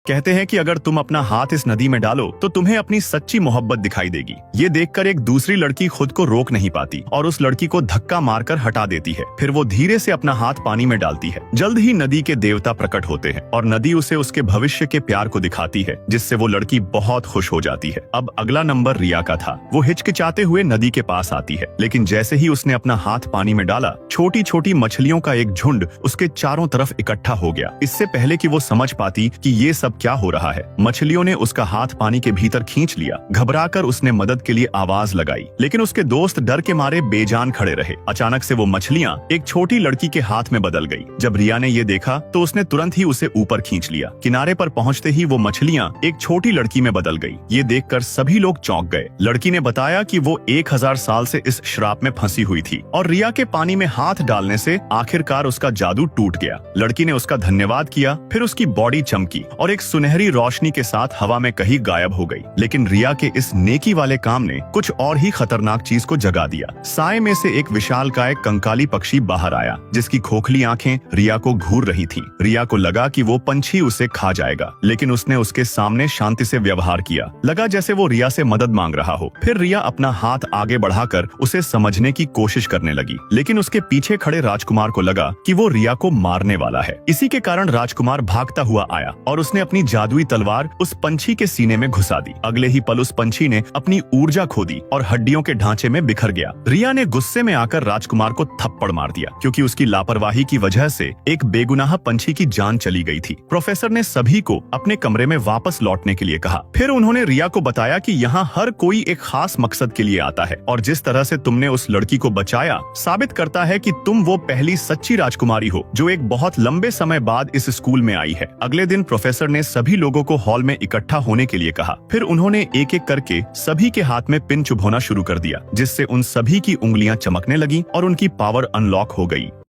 कहते हैं कि अगर तुम अपना हाथ इस नदी में डालो तो तुम्हें अपनी सच्ची मोहब्बत दिखाई देगी। ये देखकर एक दूसरी लड़की खुद को रोक नहीं पाती और उस लड़की को धक्का मारकर हटा देती है। फिर वो धीरे से अपना हाथ पानी में डालती है। जल्द ही नदी के देवता प्रकट होते हैं और नदी उसे उसके भविष्य के प्यार को दिखाती है, जिससे वो लड़की बहुत खुश हो जाती है। अब अगला नंबर रिया का था। वो हिचकिचाते हुए नदी के पास आती है, लेकिन जैसे ही उसने अपना हाथ पानी में डाला, छोटी छोटी मछलियों का एक झुंड उसके चारों तरफ इकट्ठा हो गया। इससे पहले कि वो समझ पाती कि ये सब क्या हो रहा है, मछलियों ने उसका हाथ पानी के भीतर खींच लिया। घबराकर उसने मदद के लिए आवाज लगाई, लेकिन उसके दोस्त डर के मारे बेजान खड़े रहे। अचानक से वो मछलियां एक छोटी लड़की के हाथ में बदल गई। जब रिया ने ये देखा तो उसने तुरंत ही उसे ऊपर खींच लिया। किनारे पर पहुंचते ही वो मछलियां एक छोटी लड़की में बदल गई। ये देखकर सभी लोग चौंक गए। लड़की ने बताया कि वो 1000 साल से इस श्राप में फंसी हुई थी और रिया के पानी में हाथ डालने से आखिरकार उसका जादू टूट गया। लड़की ने उसका धन्यवाद किया, फिर उसकी बॉडी चमकी और एक सुनहरी रोशनी के साथ हवा में कहीं गायब हो गई। लेकिन रिया के इस नेकी वाले काम ने कुछ और ही खतरनाक चीज को जगा दिया। साए में से एक विशालकाय कंकाली पक्षी बाहर आया, जिसकी खोखली आंखें रिया को घूर रही थीं। रिया को लगा कि वो पंछी उसे खा जाएगा, लेकिन उसने उसके सामने शांति से व्यवहार किया। लगा जैसे वो रिया से मदद मांग रहा हो। फिर रिया अपना हाथ आगे बढ़ाकर उसे समझने की कोशिश करने लगी, लेकिन उसके पीछे खड़े राजकुमार को लगा कि वो रिया को मारने वाला है। इसी के कारण राजकुमार भागता हुआ आया और उसने अपनी जादुई तलवार उस पंछी के सीने में घुसा दी। अगले ही पल उस पंछी ने अपनी ऊर्जा खो दी और हड्डियों के ढांचे में बिखर गया। रिया ने गुस्से में आकर राजकुमार को थप्पड़ मार दिया, क्योंकि उसकी लापरवाही की वजह से एक बेगुनाह पंछी की जान चली गई थी। प्रोफेसर ने सभी को अपने कमरे में वापस लौटने के लिए कहा। फिर उन्होंने रिया को बताया कि यहाँ हर कोई एक खास मकसद के लिए आता है और जिस तरह से तुमने उस लड़की को बचाया साबित करता है कि तुम वो पहली सच्ची राजकुमारी हो जो एक बहुत लंबे समय बाद इस स्कूल में आई है। अगले दिन प्रोफेसर ने सभी लोगों को हॉल में इकट्ठा होने के लिए कहा। फिर उन्होंने एक एक करके सभी के हाथ में पिन चुभोना शुरू कर दिया, जिससे उन सभी की उंगलियां चमकने लगी और उनकी पावर अनलॉक हो गई।